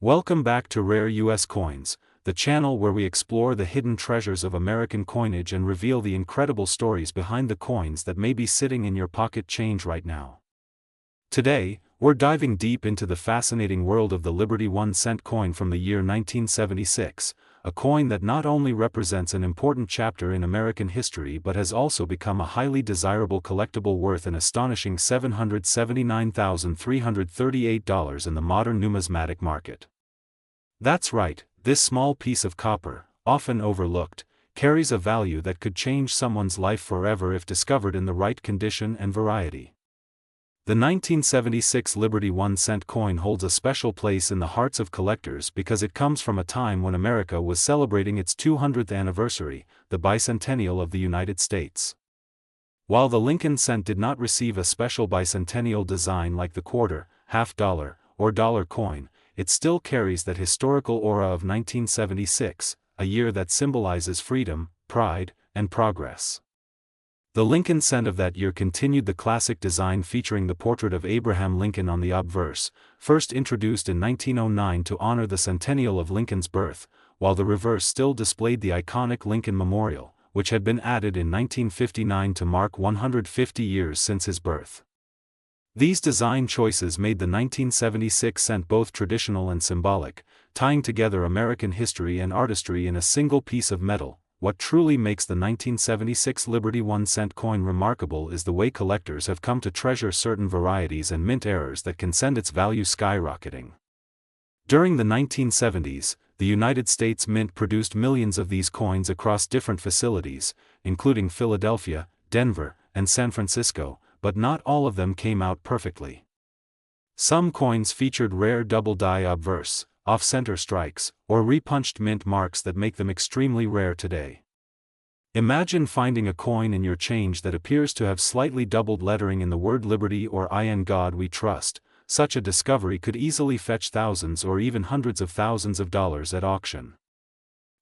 Welcome back to Rare US Coins, the channel where we explore the hidden treasures of American coinage and reveal the incredible stories behind the coins that may be sitting in your pocket change right now. Today, we're diving deep into the fascinating world of the Liberty 1-cent coin from the year 1976, a coin that not only represents an important chapter in American history but has also become a highly desirable collectible worth an astonishing $779,338 in the modern numismatic market. That's right, this small piece of copper, often overlooked, carries a value that could change someone's life forever if discovered in the right condition and variety. The 1976 Liberty 1-cent coin holds a special place in the hearts of collectors because it comes from a time when America was celebrating its 200th anniversary, the bicentennial of the United States. While the Lincoln cent did not receive a special bicentennial design like the quarter, half-dollar, or dollar coin, it still carries that historical aura of 1976, a year that symbolizes freedom, pride, and progress. The Lincoln cent of that year continued the classic design featuring the portrait of Abraham Lincoln on the obverse, first introduced in 1909 to honor the centennial of Lincoln's birth, while the reverse still displayed the iconic Lincoln Memorial, which had been added in 1959 to mark 150 years since his birth. These design choices made the 1976 cent both traditional and symbolic, tying together American history and artistry in a single piece of metal. What truly makes the 1976 Liberty 1-cent coin remarkable is the way collectors have come to treasure certain varieties and mint errors that can send its value skyrocketing. During the 1970s, the United States Mint produced millions of these coins across different facilities, including Philadelphia, Denver, and San Francisco, but not all of them came out perfectly. Some coins featured rare double-die obverse, off-center strikes, or repunched mint marks that make them extremely rare today. Imagine finding a coin in your change that appears to have slightly doubled lettering in the word Liberty or "In God We Trust." Such a discovery could easily fetch thousands or even hundreds of thousands of dollars at auction.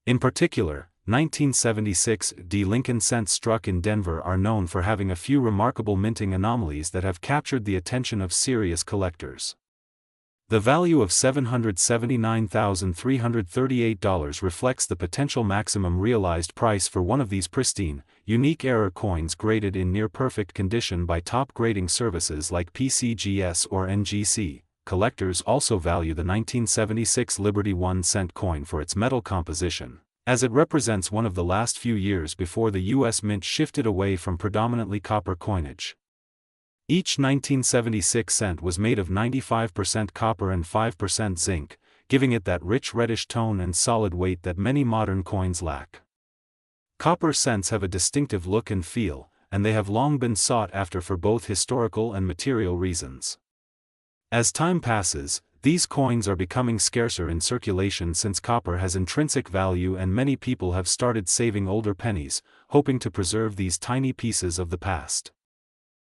In particular, 1976 Lincoln cents struck in Denver are known for having a few remarkable minting anomalies that have captured the attention of serious collectors. The value of $779,338 reflects the potential maximum realized price for one of these pristine, unique error coins graded in near-perfect condition by top grading services like PCGS or NGC. Collectors also value the 1976 Liberty 1-cent coin for its metal composition, as it represents one of the last few years before the U.S. Mint shifted away from predominantly copper coinage. Each 1976 cent was made of 95% copper and 5% zinc, giving it that rich reddish tone and solid weight that many modern coins lack. Copper cents have a distinctive look and feel, and they have long been sought after for both historical and material reasons. As time passes, these coins are becoming scarcer in circulation since copper has intrinsic value and many people have started saving older pennies, hoping to preserve these tiny pieces of the past.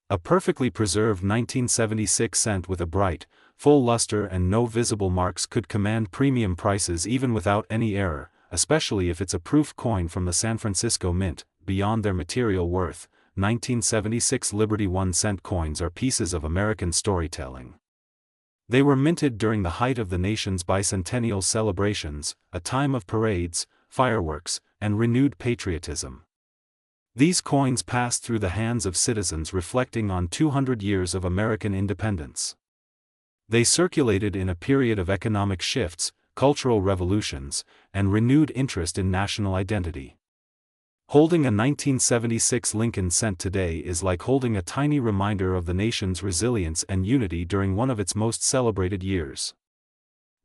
A perfectly preserved 1976 cent with a bright, full luster and no visible marks could command premium prices even without any error, especially if it's a proof coin from the San Francisco Mint. Beyond their material worth, 1976 Liberty 1-cent coins are pieces of American storytelling. They were minted during the height of the nation's bicentennial celebrations, a time of parades, fireworks, and renewed patriotism. These coins passed through the hands of citizens reflecting on 200 years of American independence. They circulated in a period of economic shifts, cultural revolutions, and renewed interest in national identity. Holding a 1976 Lincoln cent today is like holding a tiny reminder of the nation's resilience and unity during one of its most celebrated years.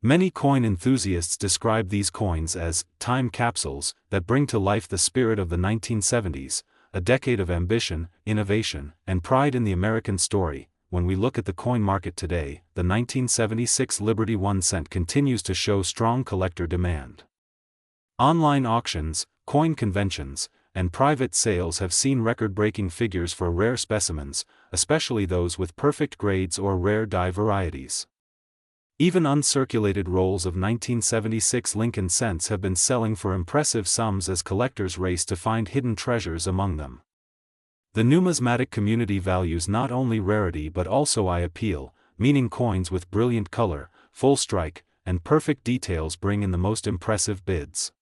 Many coin enthusiasts describe these coins as time capsules that bring to life the spirit of the 1970s, a decade of ambition, innovation, and pride in the American story. When we look at the coin market today, the 1976 Liberty 1-cent continues to show strong collector demand. Online auctions, coin conventions, and private sales have seen record-breaking figures for rare specimens, especially those with perfect grades or rare die varieties. Even uncirculated rolls of 1976 Lincoln cents have been selling for impressive sums as collectors race to find hidden treasures among them. The numismatic community values not only rarity but also eye appeal, meaning coins with brilliant color, full strike, and perfect details bring in the most impressive bids.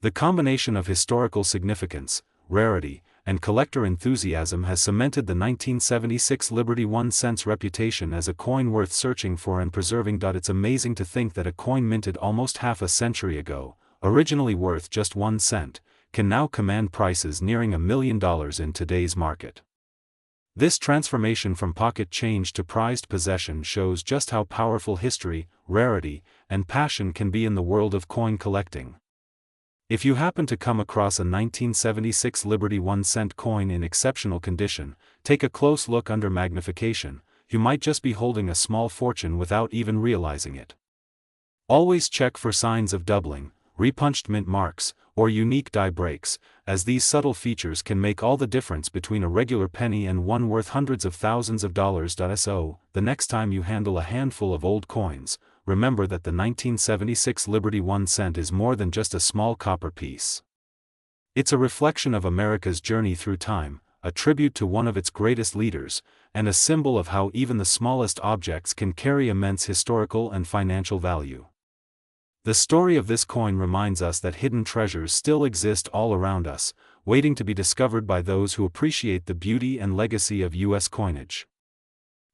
The combination of historical significance, rarity, and collector enthusiasm has cemented the 1976 Liberty 1 cent's reputation as a coin worth searching for and preserving. It's amazing to think that a coin minted almost half a century ago, originally worth just 1 cent, can now command prices nearing $1 million in today's market. This transformation from pocket change to prized possession shows just how powerful history, rarity, and passion can be in the world of coin collecting. If you happen to come across a 1976 Liberty 1 cent coin in exceptional condition, take a close look under magnification. You might just be holding a small fortune without even realizing it. Always check for signs of doubling, repunched mint marks, or unique die breaks, as these subtle features can make all the difference between a regular penny and one worth hundreds of thousands of dollars. So, the next time you handle a handful of old coins, remember that the 1976 Liberty 1 cent is more than just a small copper piece. It's a reflection of America's journey through time, a tribute to one of its greatest leaders, and a symbol of how even the smallest objects can carry immense historical and financial value. The story of this coin reminds us that hidden treasures still exist all around us, waiting to be discovered by those who appreciate the beauty and legacy of U.S. coinage.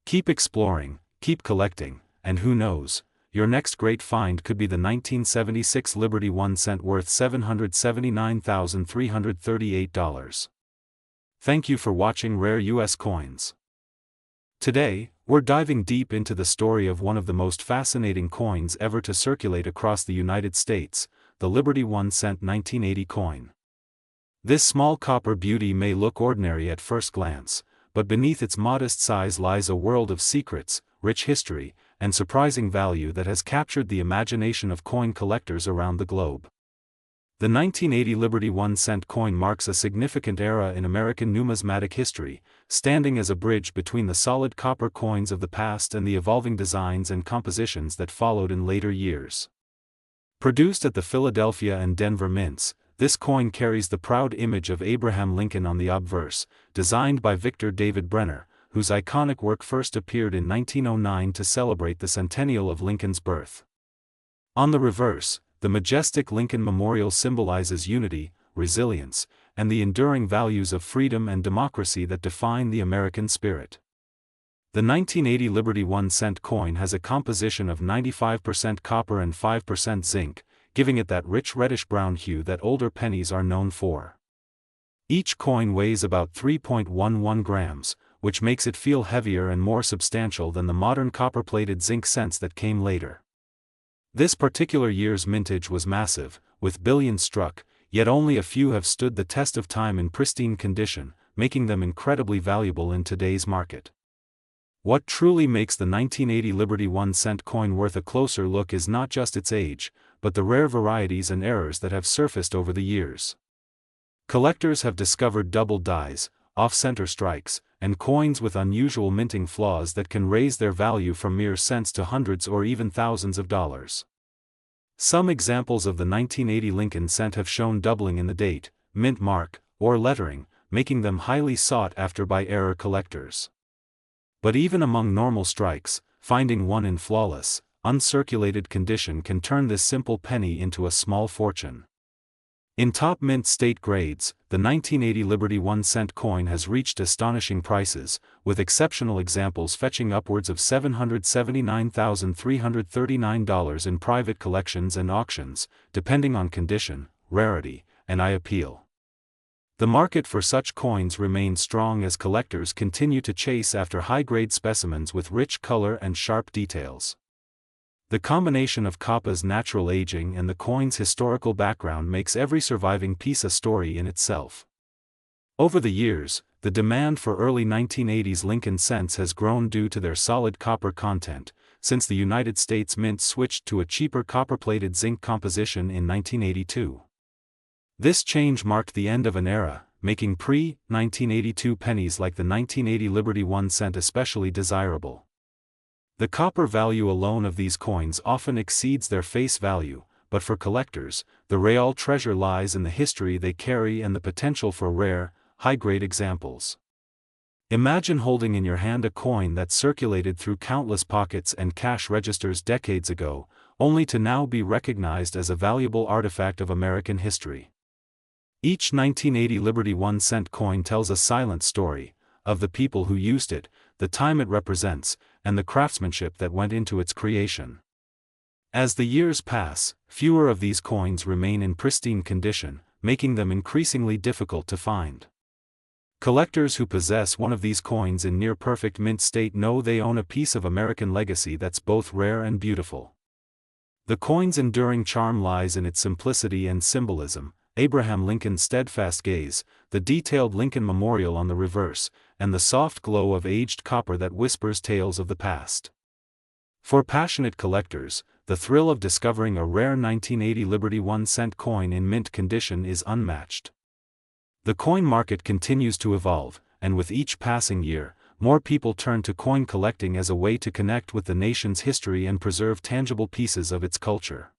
Keep exploring, keep collecting, and who knows, your next great find could be the 1976 Liberty 1 cent worth $779,338. Thank you for watching Rare U.S. Coins. Today, we're diving deep into the story of one of the most fascinating coins ever to circulate across the United States, the Liberty 1 cent 1980 coin. This small copper beauty may look ordinary at first glance, but beneath its modest size lies a world of secrets, rich history, and surprising value that has captured the imagination of coin collectors around the globe. The 1980 Liberty 1 cent coin marks a significant era in American numismatic history, standing as a bridge between the solid copper coins of the past and the evolving designs and compositions that followed in later years. Produced at the Philadelphia and Denver mints, this coin carries the proud image of Abraham Lincoln on the obverse, designed by Victor David Brenner, whose iconic work first appeared in 1909 to celebrate the centennial of Lincoln's birth. On the reverse, the majestic Lincoln Memorial symbolizes unity, resilience, and the enduring values of freedom and democracy that define the American spirit. The 1980 Liberty 1 cent coin has a composition of 95% copper and 5% zinc, giving it that rich reddish-brown hue that older pennies are known for. Each coin weighs about 3.11 grams, which makes it feel heavier and more substantial than the modern copper-plated zinc cents that came later. This particular year's mintage was massive, with billions struck, yet only a few have stood the test of time in pristine condition, making them incredibly valuable in today's market. What truly makes the 1980 Liberty 1 cent coin worth a closer look is not just its age, but the rare varieties and errors that have surfaced over the years. Collectors have discovered doubled dies, off-center strikes, and coins with unusual minting flaws that can raise their value from mere cents to hundreds or even thousands of dollars. Some examples of the 1980 Lincoln cent have shown doubling in the date, mint mark, or lettering, making them highly sought after by error collectors. But even among normal strikes, finding one in flawless, uncirculated condition can turn this simple penny into a small fortune. In top mint state grades, the 1980 Liberty 1 cent coin has reached astonishing prices, with exceptional examples fetching upwards of $779,339 in private collections and auctions, depending on condition, rarity, and eye appeal. The market for such coins remains strong as collectors continue to chase after high-grade specimens with rich color and sharp details. The combination of copper's natural aging and the coin's historical background makes every surviving piece a story in itself. Over the years, the demand for early 1980s Lincoln cents has grown due to their solid copper content, since the United States Mint switched to a cheaper copper-plated zinc composition in 1982. This change marked the end of an era, making pre-1982 pennies like the 1980 Liberty 1 cent especially desirable. The copper value alone of these coins often exceeds their face value, but for collectors, the real treasure lies in the history they carry and the potential for rare, high-grade examples. Imagine holding in your hand a coin that circulated through countless pockets and cash registers decades ago, only to now be recognized as a valuable artifact of American history. Each 1980 Liberty 1-cent coin tells a silent story, of the people who used it, the time it represents, and the craftsmanship that went into its creation. As the years pass, fewer of these coins remain in pristine condition, making them increasingly difficult to find. Collectors who possess one of these coins in near-perfect mint state know they own a piece of American legacy that's both rare and beautiful. The coin's enduring charm lies in its simplicity and symbolism: Abraham Lincoln's steadfast gaze, the detailed Lincoln Memorial on the reverse, and the soft glow of aged copper that whispers tales of the past. For passionate collectors, the thrill of discovering a rare 1980 Liberty 1-cent coin in mint condition is unmatched. The coin market continues to evolve, and with each passing year, more people turn to coin collecting as a way to connect with the nation's history and preserve tangible pieces of its culture.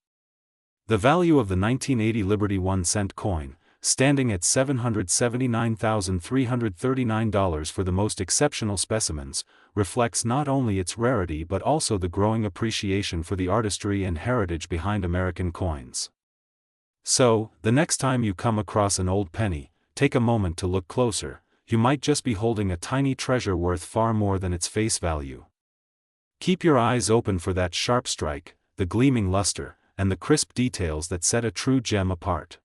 The value of the 1980 Liberty 1-cent coin, standing at $779,339 for the most exceptional specimens, reflects not only its rarity but also the growing appreciation for the artistry and heritage behind American coins. So, the next time you come across an old penny, take a moment to look closer. You might just be holding a tiny treasure worth far more than its face value. Keep your eyes open for that sharp strike, the gleaming luster, and the crisp details that set a true gem apart.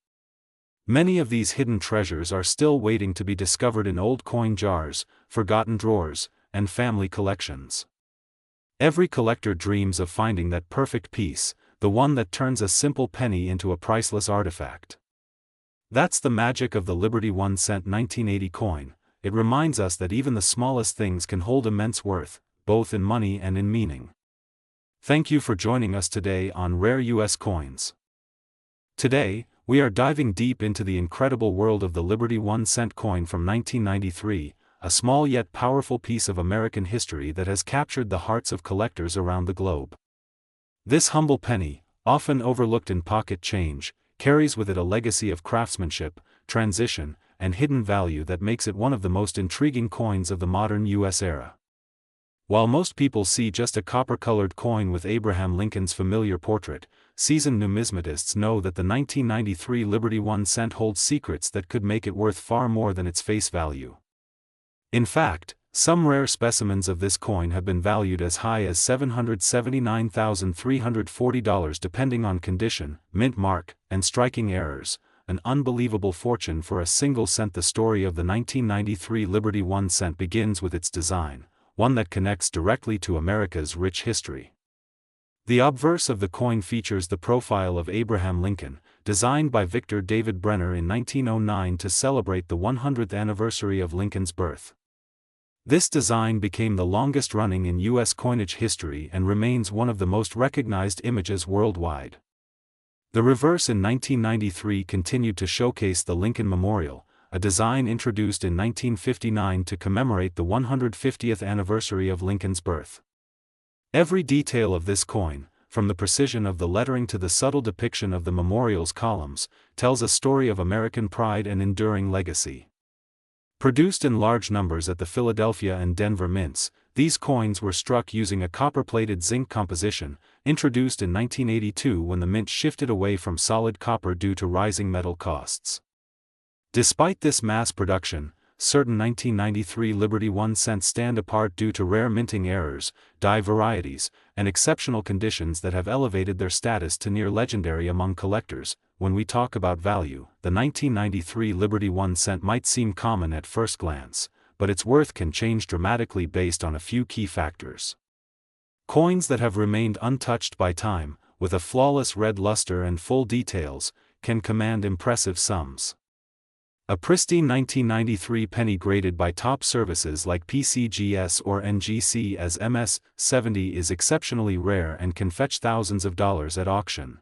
Many of these hidden treasures are still waiting to be discovered in old coin jars, forgotten drawers, and family collections. Every collector dreams of finding that perfect piece, the one that turns a simple penny into a priceless artifact. That's the magic of the Liberty 1-cent 1980 coin. It reminds us that even the smallest things can hold immense worth, both in money and in meaning. Thank you for joining us today on Rare U.S. Coins. Today, we are diving deep into the incredible world of the Liberty 1-cent coin from 1993, a small yet powerful piece of American history that has captured the hearts of collectors around the globe. This humble penny, often overlooked in pocket change, carries with it a legacy of craftsmanship, transition, and hidden value that makes it one of the most intriguing coins of the modern U.S. era. While most people see just a copper-colored coin with Abraham Lincoln's familiar portrait, seasoned numismatists know that the 1993 Liberty 1-cent holds secrets that could make it worth far more than its face value. In fact, some rare specimens of this coin have been valued as high as $779,340 depending on condition, mint mark, and striking errors, an unbelievable fortune for a single cent. The story of the 1993 Liberty 1-cent begins with its design, one that connects directly to America's rich history. The obverse of the coin features the profile of Abraham Lincoln, designed by Victor David Brenner in 1909 to celebrate the 100th anniversary of Lincoln's birth. This design became the longest running in U.S. coinage history and remains one of the most recognized images worldwide. The reverse in 1993 continued to showcase the Lincoln Memorial, a design introduced in 1959 to commemorate the 150th anniversary of Lincoln's birth. Every detail of this coin, from the precision of the lettering to the subtle depiction of the memorial's columns, tells a story of American pride and enduring legacy. Produced in large numbers at the Philadelphia and Denver mints, these coins were struck using a copper-plated zinc composition, introduced in 1982 when the mint shifted away from solid copper due to rising metal costs. Despite this mass production, certain 1993 Liberty 1-cents stand apart due to rare minting errors, die varieties, and exceptional conditions that have elevated their status to near legendary among collectors. When we talk about value, the 1993 Liberty 1-cent might seem common at first glance, but its worth can change dramatically based on a few key factors. Coins that have remained untouched by time, with a flawless red luster and full details, can command impressive sums. A pristine 1993 penny graded by top services like PCGS or NGC as MS-70 is exceptionally rare and can fetch thousands of dollars at auction.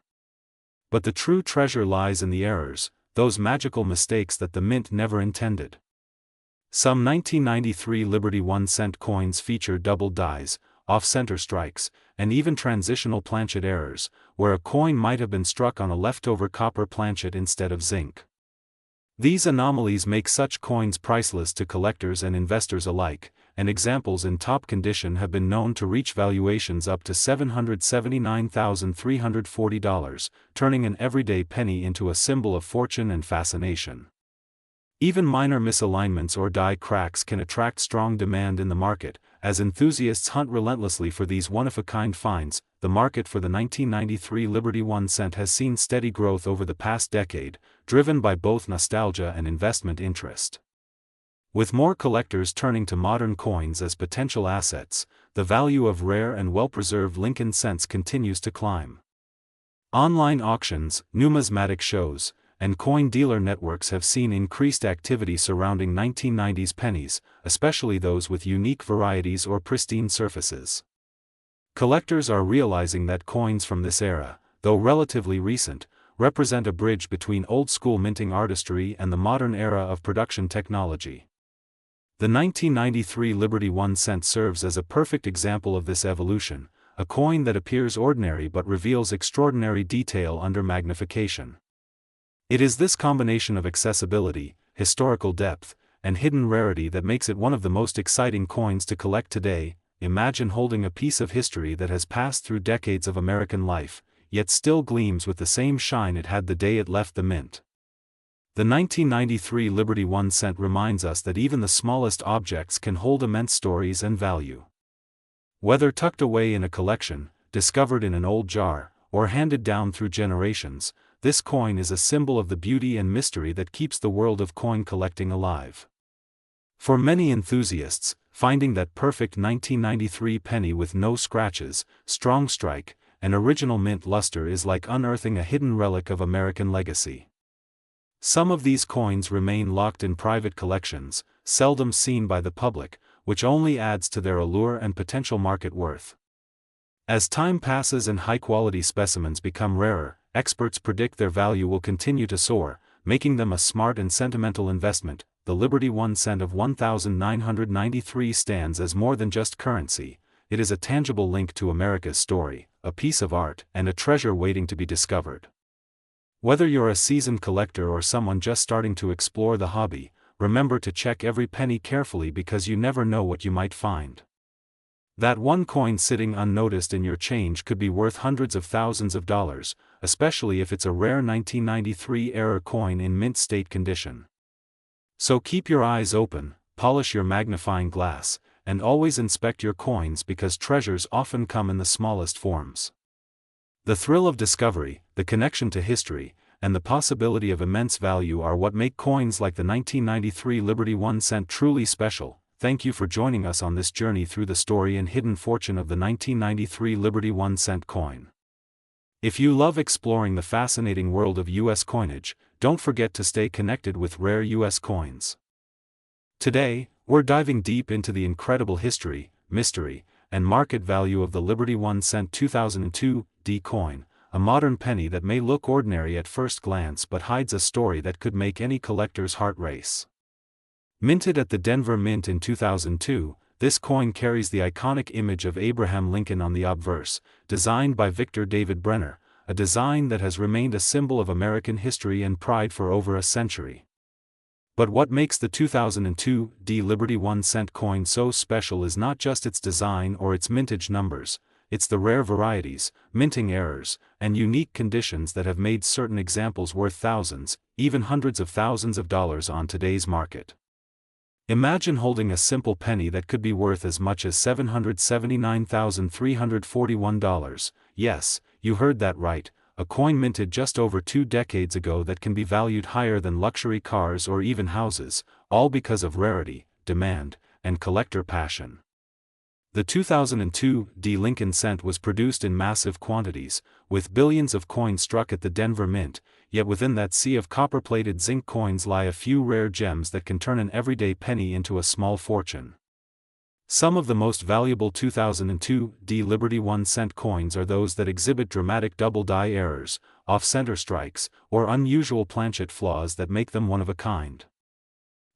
But the true treasure lies in the errors, those magical mistakes that the mint never intended. Some 1993 Liberty 1-cent coins feature double dies, off-center strikes, and even transitional planchet errors, where a coin might have been struck on a leftover copper planchet instead of zinc. These anomalies make such coins priceless to collectors and investors alike, and examples in top condition have been known to reach valuations up to $779,340, turning an everyday penny into a symbol of fortune and fascination. Even minor misalignments or die cracks can attract strong demand in the market, as enthusiasts hunt relentlessly for these one-of-a-kind finds. The market for the 1993 Liberty 1 cent has seen steady growth over the past decade, driven by both nostalgia and investment interest. With more collectors turning to modern coins as potential assets, the value of rare and well-preserved Lincoln cents continues to climb. Online auctions, numismatic shows, and coin dealer networks have seen increased activity surrounding 1990s pennies, especially those with unique varieties or pristine surfaces. Collectors are realizing that coins from this era, though relatively recent, represent a bridge between old-school minting artistry and the modern era of production technology. The 1993 Liberty 1 cent serves as a perfect example of this evolution, a coin that appears ordinary but reveals extraordinary detail under magnification. It is this combination of accessibility, historical depth, and hidden rarity that makes it one of the most exciting coins to collect today. Imagine holding a piece of history that has passed through decades of American life, yet still gleams with the same shine it had the day it left the mint. The 1993 Liberty 1 cent reminds us that even the smallest objects can hold immense stories and value. Whether tucked away in a collection, discovered in an old jar, or handed down through generations, this coin is a symbol of the beauty and mystery that keeps the world of coin collecting alive. For many enthusiasts, finding that perfect 1993 penny with no scratches, strong strike, and original mint luster is like unearthing a hidden relic of American legacy. Some of these coins remain locked in private collections, seldom seen by the public, which only adds to their allure and potential market worth. As time passes and high-quality specimens become rarer, experts predict their value will continue to soar, making them a smart and sentimental investment. The Liberty 1 cent of 1993 stands as more than just currency. It is a tangible link to America's story, a piece of art, and a treasure waiting to be discovered. Whether you're a seasoned collector or someone just starting to explore the hobby, remember to check every penny carefully because you never know what you might find. That one coin sitting unnoticed in your change could be worth hundreds of thousands of dollars, especially if it's a rare 1993 era coin in mint state condition. So keep your eyes open, polish your magnifying glass, and always inspect your coins because treasures often come in the smallest forms. The thrill of discovery, the connection to history, and the possibility of immense value are what make coins like the 1993 Liberty 1 cent truly special. Thank you for joining us on this journey through the story and hidden fortune of the 1993 Liberty 1 cent coin. If you love exploring the fascinating world of U.S. coinage, don't forget to stay connected with rare U.S. coins. Today, we're diving deep into the incredible history, mystery, and market value of the Liberty 1 cent 2002 D coin, a modern penny that may look ordinary at first glance but hides a story that could make any collector's heart race. Minted at the Denver Mint in 2002, this coin carries the iconic image of Abraham Lincoln on the obverse, designed by Victor David Brenner, a design that has remained a symbol of American history and pride for over a century. But what makes the 2002 D Liberty 1 cent coin so special is not just its design or its mintage numbers, it's the rare varieties, minting errors, and unique conditions that have made certain examples worth thousands, even hundreds of thousands of dollars on today's market. Imagine holding a simple penny that could be worth as much as $779,341. Yes, you heard that right, a coin minted just over 2 decades ago that can be valued higher than luxury cars or even houses, all because of rarity, demand, and collector passion. The 2002 D Lincoln cent was produced in massive quantities, with billions of coins struck at the Denver Mint, yet within that sea of copper-plated zinc coins lie a few rare gems that can turn an everyday penny into a small fortune. Some of the most valuable 2002 D Liberty 1 cent coins are those that exhibit dramatic double die errors, off-center strikes, or unusual planchet flaws that make them one of a kind.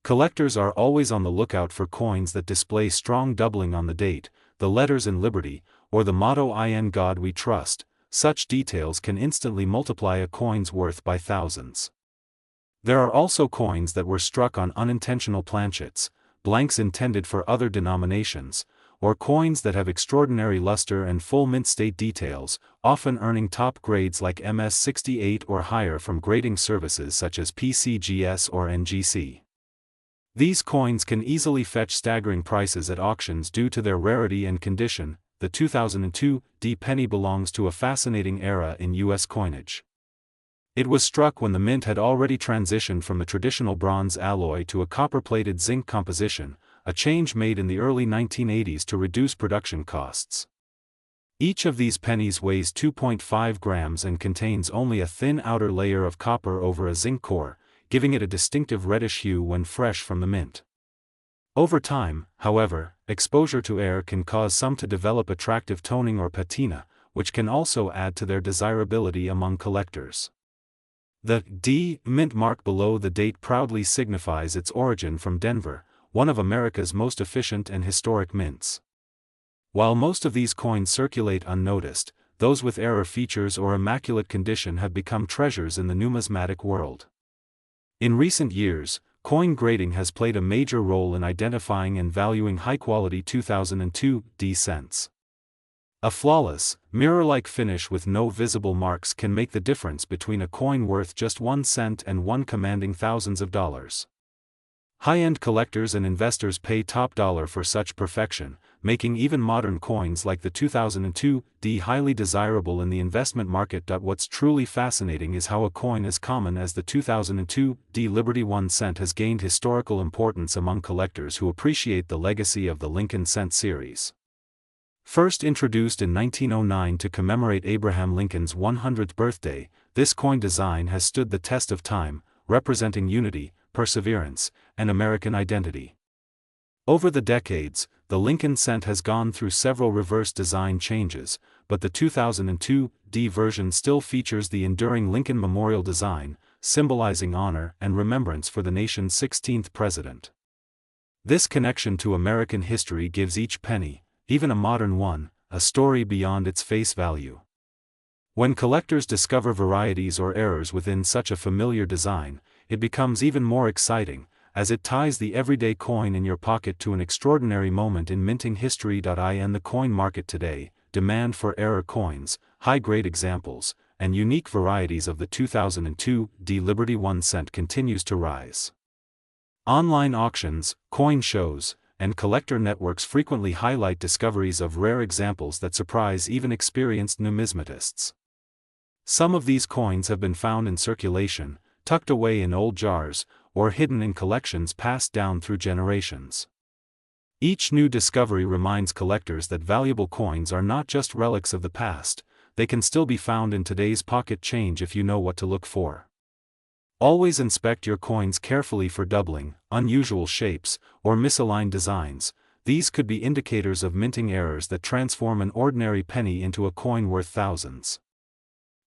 Collectors are always on the lookout for coins that display strong doubling on the date, the letters in Liberty, or the motto "In God We Trust." Such details can instantly multiply a coin's worth by thousands. There are also coins that were struck on unintentional planchets, blanks intended for other denominations, or coins that have extraordinary luster and full mint state details, often earning top grades like MS68 or higher from grading services such as PCGS or NGC. These coins can easily fetch staggering prices at auctions due to their rarity and condition. The 2002 D penny belongs to a fascinating era in U.S. coinage. It was struck when the mint had already transitioned from the traditional bronze alloy to a copper-plated zinc composition, a change made in the early 1980s to reduce production costs. Each of these pennies weighs 2.5 grams and contains only a thin outer layer of copper over a zinc core, giving it a distinctive reddish hue when fresh from the mint. Over time, however, exposure to air can cause some to develop attractive toning or patina, which can also add to their desirability among collectors. The D mint mark below the date proudly signifies its origin from Denver, one of America's most efficient and historic mints. While most of these coins circulate unnoticed, those with error features or immaculate condition have become treasures in the numismatic world. In recent years, coin grading has played a major role in identifying and valuing high-quality 2002 D cents. A flawless, mirror-like finish with no visible marks can make the difference between a coin worth just 1 cent and one commanding thousands of dollars. High-end collectors and investors pay top dollar for such perfection, making even modern coins like the 2002 D highly desirable in the investment market. What's truly fascinating is how a coin as common as the 2002 D Liberty 1 cent has gained historical importance among collectors who appreciate the legacy of the Lincoln cent series. First introduced in 1909 to commemorate Abraham Lincoln's 100th birthday, this coin design has stood the test of time, representing unity, perseverance, and American identity. Over the decades, the Lincoln cent has gone through several reverse design changes, but the 2002 D version still features the enduring Lincoln Memorial design, symbolizing honor and remembrance for the nation's 16th president. This connection to American history gives each penny, even a modern one, a story beyond its face value. When collectors discover varieties or errors within such a familiar design, it becomes even more exciting, as it ties the everyday coin in your pocket to an extraordinary moment in minting history. In the coin market today, demand for error coins, high-grade examples, and unique varieties of the 2002 D Liberty 1 cent continues to rise. Online auctions, coin shows, and collector networks frequently highlight discoveries of rare examples that surprise even experienced numismatists. Some of these coins have been found in circulation, tucked away in old jars, or hidden in collections passed down through generations. Each new discovery reminds collectors that valuable coins are not just relics of the past, they can still be found in today's pocket change if you know what to look for. Always inspect your coins carefully for doubling, unusual shapes, or misaligned designs. These could be indicators of minting errors that transform an ordinary penny into a coin worth thousands.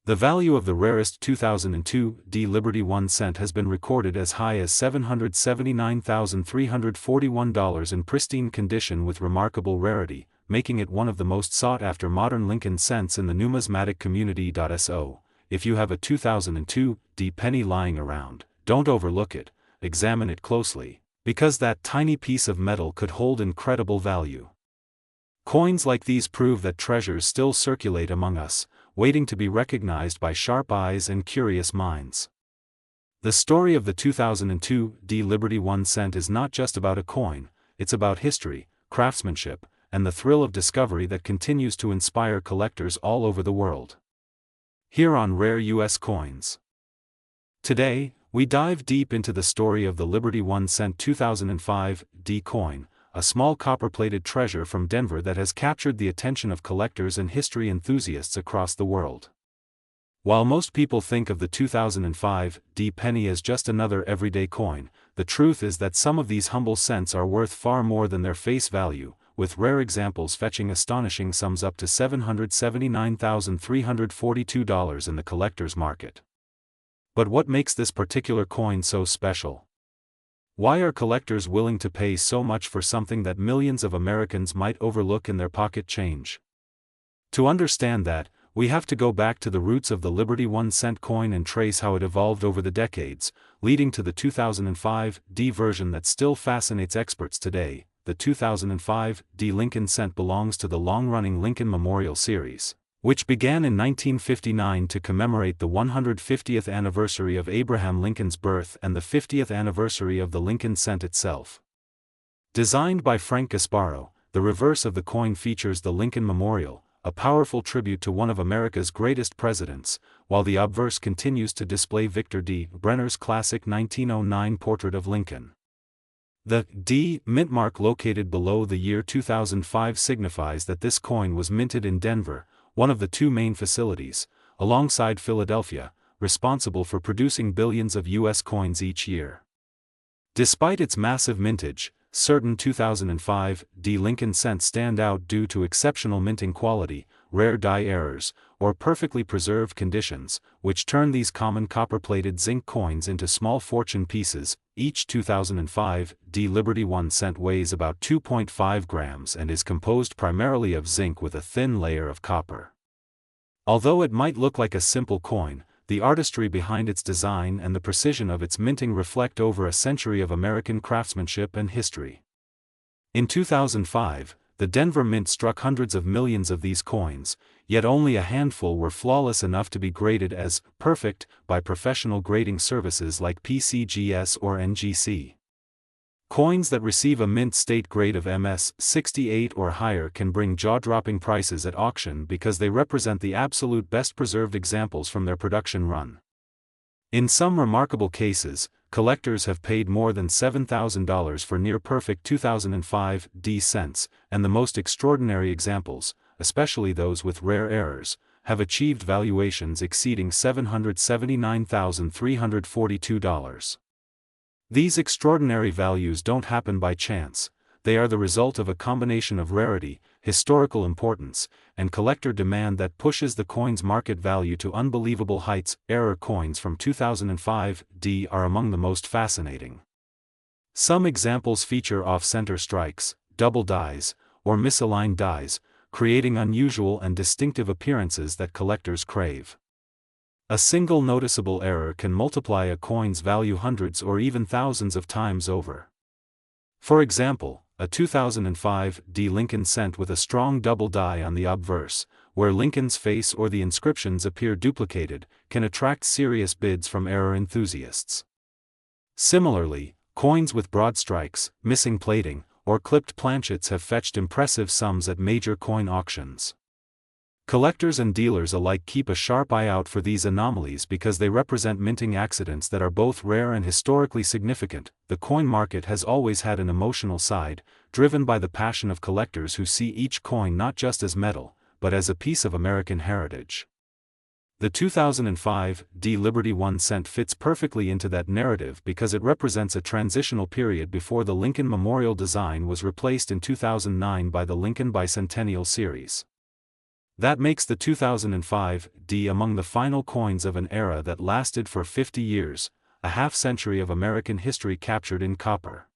The value of the rarest 2002 D Liberty 1 cent has been recorded as high as $779,341 in pristine condition with remarkable rarity, making it one of the most sought-after modern Lincoln cents in the numismatic community. So, if you have a 2002 D penny lying around, don't overlook it, examine it closely, because that tiny piece of metal could hold incredible value. Coins like these prove that treasures still circulate among us, waiting to be recognized by sharp eyes and curious minds. The story of the 2002 D Liberty 1 cent is not just about a coin, it's about history, craftsmanship, and the thrill of discovery that continues to inspire collectors all over the world. Here on Rare U.S. Coins. Today, we dive deep into the story of the Liberty 1 cent 2005 D coin, a small copper-plated treasure from Denver that has captured the attention of collectors and history enthusiasts across the world. While most people think of the 2005 D penny as just another everyday coin, the truth is that some of these humble cents are worth far more than their face value, with rare examples fetching astonishing sums up to $779,342 in the collector's market. But what makes this particular coin so special? Why are collectors willing to pay so much for something that millions of Americans might overlook in their pocket change? To understand that, we have to go back to the roots of the Liberty 1-cent coin and trace how it evolved over the decades, leading to the 2005 D version that still fascinates experts today. The 2005 D Lincoln cent belongs to the long-running Lincoln Memorial series, which began in 1959 to commemorate the 150th anniversary of Abraham Lincoln's birth and the 50th anniversary of the Lincoln cent itself. Designed by Frank Gasparo, the reverse of the coin features the Lincoln Memorial, a powerful tribute to one of America's greatest presidents, while the obverse continues to display Victor D. Brenner's classic 1909 portrait of Lincoln. The D mint mark located below the year 2005 signifies that this coin was minted in Denver, one of the two main facilities, alongside Philadelphia, responsible for producing billions of U.S. coins each year. Despite its massive mintage, certain 2005 D Lincoln cents stand out due to exceptional minting quality, rare die errors, or perfectly preserved conditions, which turn these common copper-plated zinc coins into small fortune pieces. Each 2005 D Liberty 1 cent weighs about 2.5 grams and is composed primarily of zinc with a thin layer of copper. Although it might look like a simple coin, the artistry behind its design and the precision of its minting reflect over a century of American craftsmanship and history. In 2005, the Denver Mint struck hundreds of millions of these coins, yet only a handful were flawless enough to be graded as perfect by professional grading services like PCGS or NGC. Coins that receive a mint state grade of MS 68 or higher can bring jaw-dropping prices at auction because they represent the absolute best preserved examples from their production run. In some remarkable cases, collectors have paid more than $7,000 for near-perfect 2005 D cents, and the most extraordinary examples, especially those with rare errors, have achieved valuations exceeding $779,342. These extraordinary values don't happen by chance, they are the result of a combination of rarity, historical importance, and collector demand that pushes the coin's market value to unbelievable heights. Error coins from 2005 D are among the most fascinating. Some examples feature off-center strikes, double dies, or misaligned dies, creating unusual and distinctive appearances that collectors crave. A single noticeable error can multiply a coin's value hundreds or even thousands of times over. For example, a 2005 D Lincoln cent with a strong double die on the obverse, where Lincoln's face or the inscriptions appear duplicated, can attract serious bids from error enthusiasts. Similarly, coins with broad strikes, missing plating, or clipped planchets have fetched impressive sums at major coin auctions. Collectors and dealers alike keep a sharp eye out for these anomalies because they represent minting accidents that are both rare and historically significant. The coin market has always had an emotional side, driven by the passion of collectors who see each coin not just as metal, but as a piece of American heritage. The 2005 D Liberty 1 cent fits perfectly into that narrative because it represents a transitional period before the Lincoln Memorial design was replaced in 2009 by the Lincoln Bicentennial series. That makes the 2005 D among the final coins of an era that lasted for 50 years, a half-century of American history captured in copper.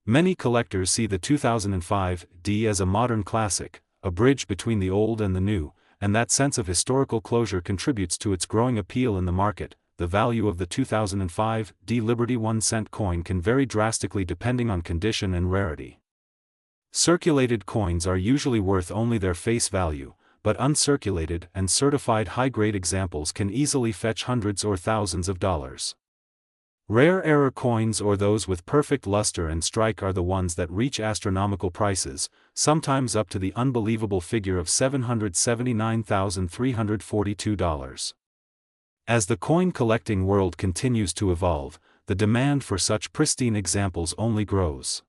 Many collectors see the 2005 D as a modern classic, a bridge between the old and the new, and that sense of historical closure contributes to its growing appeal in the market. The value of the 2005 D Liberty 1 cent coin can vary drastically depending on condition and rarity. Circulated coins are usually worth only their face value, but uncirculated and certified high-grade examples can easily fetch hundreds or thousands of dollars. Rare error coins or those with perfect luster and strike are the ones that reach astronomical prices, sometimes up to the unbelievable figure of $779,342. As the coin collecting world continues to evolve, the demand for such pristine examples only grows.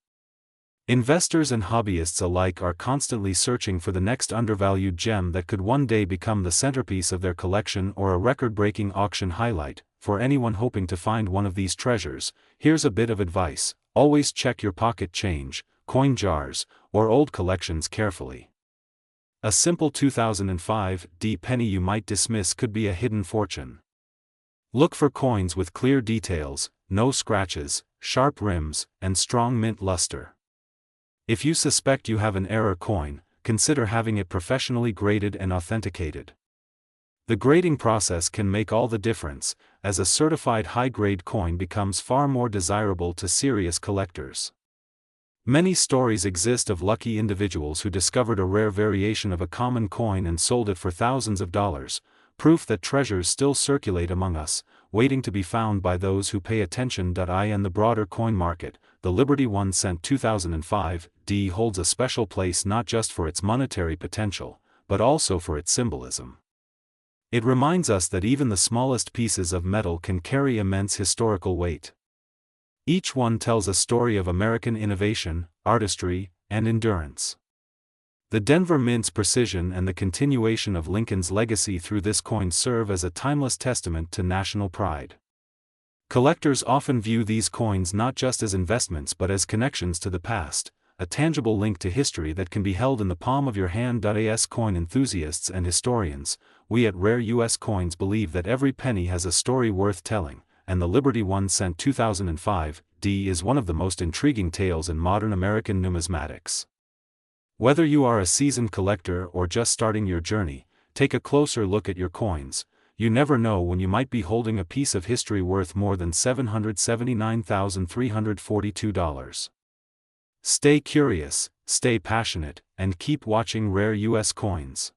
Investors and hobbyists alike are constantly searching for the next undervalued gem that could one day become the centerpiece of their collection or a record-breaking auction highlight. For anyone hoping to find one of these treasures, here's a bit of advice: always check your pocket change, coin jars, or old collections carefully. A simple 2005 D penny you might dismiss could be a hidden fortune. Look for coins with clear details, no scratches, sharp rims, and strong mint luster. If you suspect you have an error coin, consider having it professionally graded and authenticated. The grading process can make all the difference, as a certified high-grade coin becomes far more desirable to serious collectors. Many stories exist of lucky individuals who discovered a rare variation of a common coin and sold it for thousands of dollars, proof that treasures still circulate among us, waiting to be found by those who pay attention. In the broader coin market, the Liberty 1 cent 2005 D holds a special place not just for its monetary potential, but also for its symbolism. It reminds us that even the smallest pieces of metal can carry immense historical weight. Each one tells a story of American innovation, artistry, and endurance. The Denver Mint's precision and the continuation of Lincoln's legacy through this coin serve as a timeless testament to national pride. Collectors often view these coins not just as investments but as connections to the past, a tangible link to history that can be held in the palm of your hand. As coin enthusiasts and historians, we at Rare U.S. Coins believe that every penny has a story worth telling, and the Liberty 1 cent 2005 D is one of the most intriguing tales in modern American numismatics. Whether you are a seasoned collector or just starting your journey, take a closer look at your coins. You never know when you might be holding a piece of history worth more than $779,342. Stay curious, stay passionate, and keep watching Rare U.S. Coins.